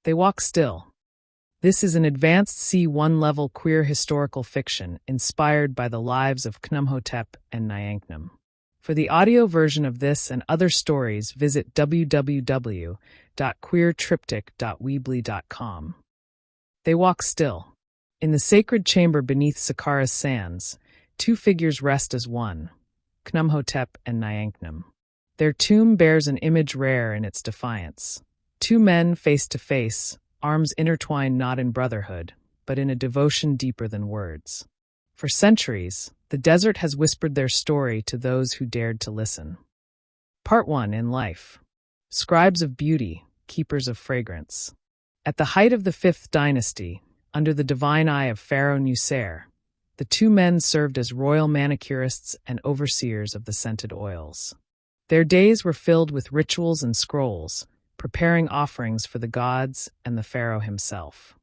They Walk Still. This is an advanced C1 level queer historical fiction inspired by the lives of Khnumhotep and Niankhkhnum. For the audio version of this and other stories, visit www.queertriptych.weebly.com. They Walk Still. In the sacred chamber beneath Saqqara's sands, two figures rest as one, Khnumhotep and Niankhkhnum. Their tomb bears an image rare in its defiance. Two men face to face, arms intertwined not in brotherhood, but in a devotion deeper than words. For centuries, the desert has whispered their story to those who dared to listen. Part 1 in Life. Scribes of beauty, keepers of fragrance. At the height of the 5th dynasty, under the divine eye of Pharaoh Nusair, the two men served as royal manicurists and overseers of the scented oils. Their days were filled with rituals and scrolls, preparing offerings for the gods and the pharaoh himself.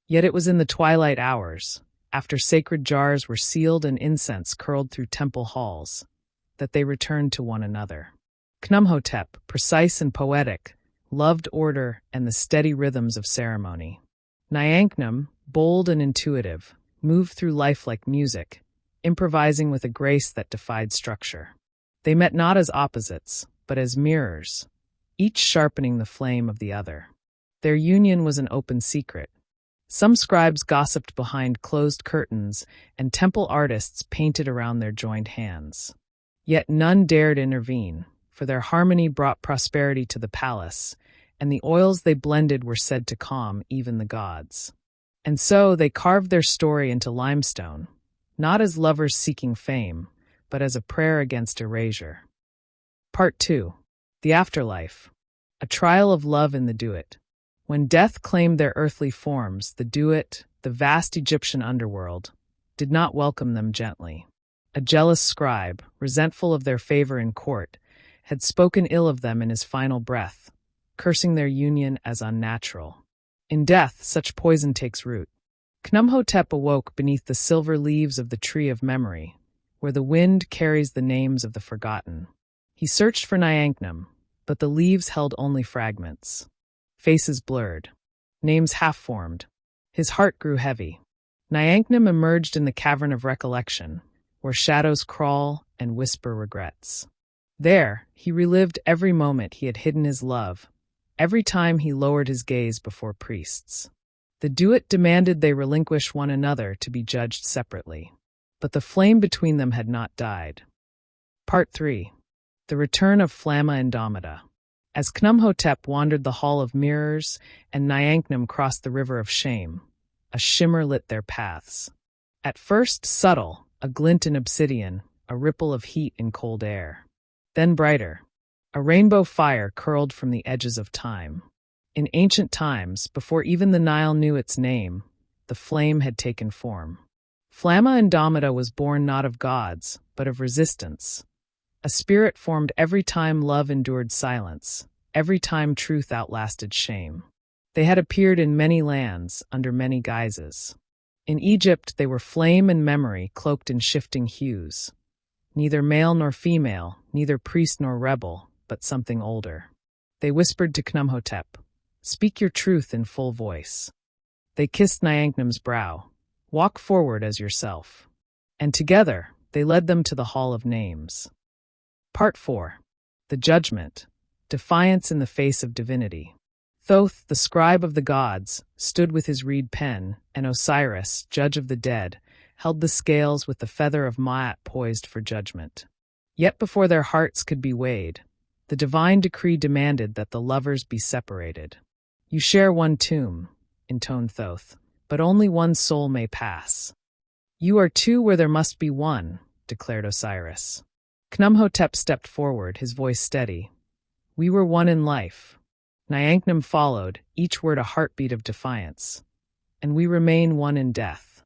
Yet it was in the twilight hours, after sacred jars were sealed and incense curled through temple halls, that they returned to one another. Khnumhotep, precise and poetic, loved order and the steady rhythms of ceremony. Niankhkhnum, bold and intuitive, moved through life like music, improvising with a grace that defied structure. They met not as opposites, but as mirrors, each sharpening the flame of the other. Their union was an open secret. Some scribes gossiped behind closed curtains, and temple artists painted around their joined hands. Yet none dared intervene, for their harmony brought prosperity to the palace, and the oils they blended were said to calm even the gods. And so they carved their story into limestone, not as lovers seeking fame, but as a prayer against erasure. Part 2. The Afterlife. A trial of love in the Duat. When death claimed their earthly forms, the Duat, the vast Egyptian underworld, did not welcome them gently. A jealous scribe, resentful of their favor in court, had spoken ill of them in his final breath, cursing their union as unnatural. In death, such poison takes root. Khnumhotep awoke beneath the silver leaves of the tree of memory, where the wind carries the names of the forgotten. He searched for Niankhkhnum, but the leaves held only fragments. Faces blurred, names half-formed. His heart grew heavy. Niankhkhnum emerged in the cavern of recollection, where shadows crawl and whisper regrets. There, he relived every moment he had hidden his love, every time he lowered his gaze before priests. The Duat demanded they relinquish one another to be judged separately. But the flame between them had not died. Part 3. The Return of Flamma Indomita. As Khnumhotep wandered the Hall of Mirrors and Niankhkhnum crossed the River of Shame, a shimmer lit their paths. At first subtle, a glint in obsidian, a ripple of heat in cold air. Then brighter, a rainbow fire curled from the edges of time. In ancient times, before even the Nile knew its name, the flame had taken form. Flamma Indomita was born not of gods, but of resistance. A spirit formed every time love endured silence, every time truth outlasted shame. They had appeared in many lands, under many guises. In Egypt they were flame and memory cloaked in shifting hues. Neither male nor female, neither priest nor rebel, but something older. They whispered to Khnumhotep, "Speak your truth in full voice." They kissed Niankhkhnum's brow, "Walk forward as yourself." And together, they led them to the Hall of Names. Part 4. The Judgment. Defiance in the face of divinity. Thoth, the scribe of the gods, stood with his reed pen, and Osiris, judge of the dead, held the scales with the feather of Ma'at poised for judgment. Yet before their hearts could be weighed, the divine decree demanded that the lovers be separated. "You share one tomb," intoned Thoth, "but only one soul may pass." "You are two where there must be one," declared Osiris. Khnumhotep stepped forward, his voice steady. "We were one in life." Niankhkhnum followed, each word a heartbeat of defiance. "And we remain one in death."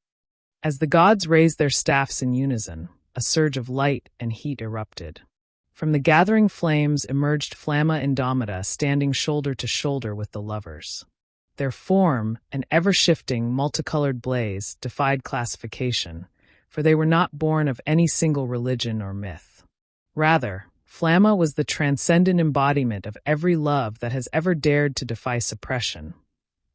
As the gods raised their staffs in unison, a surge of light and heat erupted. From the gathering flames emerged Flamma Indomita, standing shoulder to shoulder with the lovers. Their form, an ever-shifting, multicolored blaze, defied classification, for they were not born of any single religion or myth. Rather, Flamma was the transcendent embodiment of every love that has ever dared to defy suppression,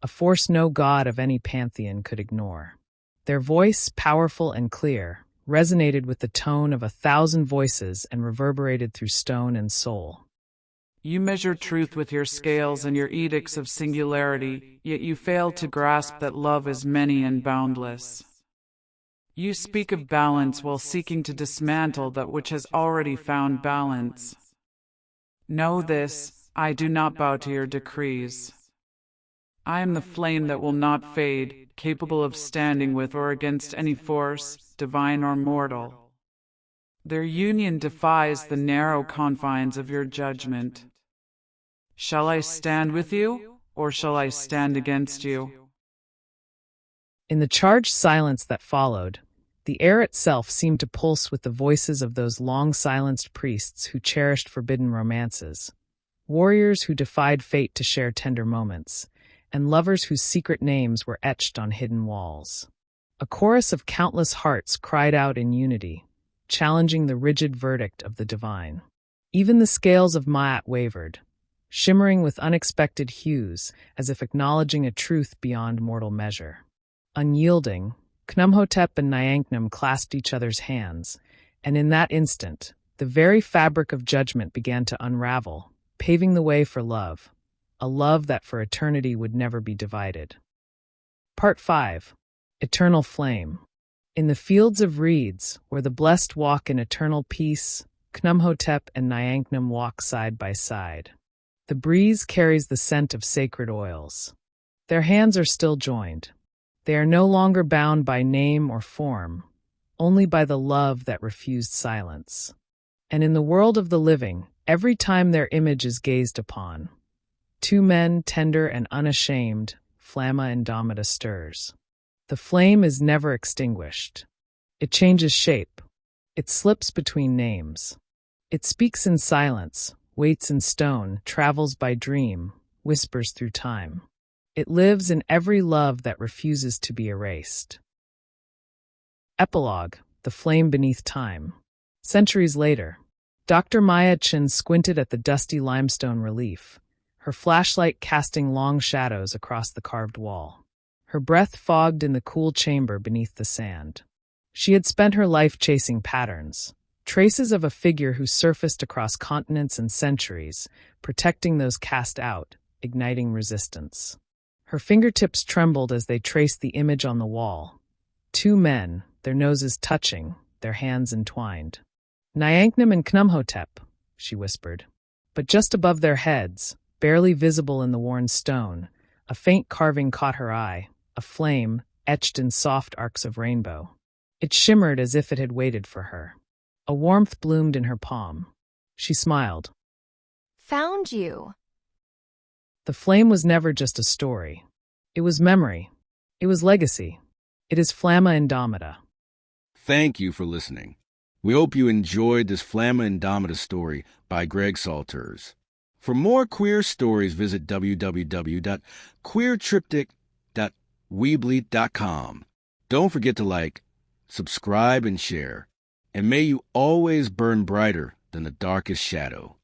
a a force no god of any pantheon could ignore. Their voice, powerful and clear, resonated with the tone of 1,000 voices and reverberated through stone and soul. You measure truth with your scales and your edicts of singularity, yet you fail to grasp that love is many and boundless. You speak of balance while seeking to dismantle that which has already found balance. Know this, I do not bow to your decrees. I am the flame that will not fade, capable of standing with or against any force, divine or mortal. Their union defies the narrow confines of your judgment. Shall I stand with you, or shall I stand against you? In the charged silence that followed, the air itself seemed to pulse with the voices of those long-silenced priests who cherished forbidden romances, warriors who defied fate to share tender moments, and lovers whose secret names were etched on hidden walls. A chorus of countless hearts cried out in unity, challenging the rigid verdict of the divine. Even the scales of Ma'at wavered, shimmering with unexpected hues as if acknowledging a truth beyond mortal measure. Unyielding, Khnumhotep and Niankhkhnum clasped each other's hands, and in that instant, the very fabric of judgment began to unravel, paving the way for love, a love that for eternity would never be divided. Part 5. Eternal Flame. In the fields of reeds, where the blessed walk in eternal peace, Khnumhotep and Niankhkhnum walk side by side. The breeze carries the scent of sacred oils. Their hands are still joined. They are no longer bound by name or form, only by the love that refused silence. And in the world of the living, every time their image is gazed upon, two men, tender and unashamed, Flamma Indomita stirs. The flame is never extinguished. It changes shape. It slips between names. It speaks in silence, waits in stone, travels by dream, whispers through time. It lives in every love that refuses to be erased. Epilogue: The Flame Beneath Time. Centuries later, Dr. Maya Chin squinted at the dusty limestone relief, her flashlight casting long shadows across the carved wall. Her breath fogged in the cool chamber beneath the sand. She had spent her life chasing patterns, traces of a figure who surfaced across continents and centuries, protecting those cast out, igniting resistance. Her fingertips trembled as they traced the image on the wall. Two men, their noses touching, their hands entwined. Niankhkhnum and Khnumhotep, she whispered. But just above their heads, barely visible in the worn stone, a faint carving caught her eye, a flame, etched in soft arcs of rainbow. It shimmered as if it had waited for her. A warmth bloomed in her palm. She smiled. Found you. The flame was never just a story. It was memory. It was legacy. It is Flamma Indomita. Thank you for listening. We hope you enjoyed this Flamma Indomita story by Greg Salters. For more queer stories, visit www.queertriptych.weebly.com. Don't forget to like, subscribe, and share. And may you always burn brighter than the darkest shadow.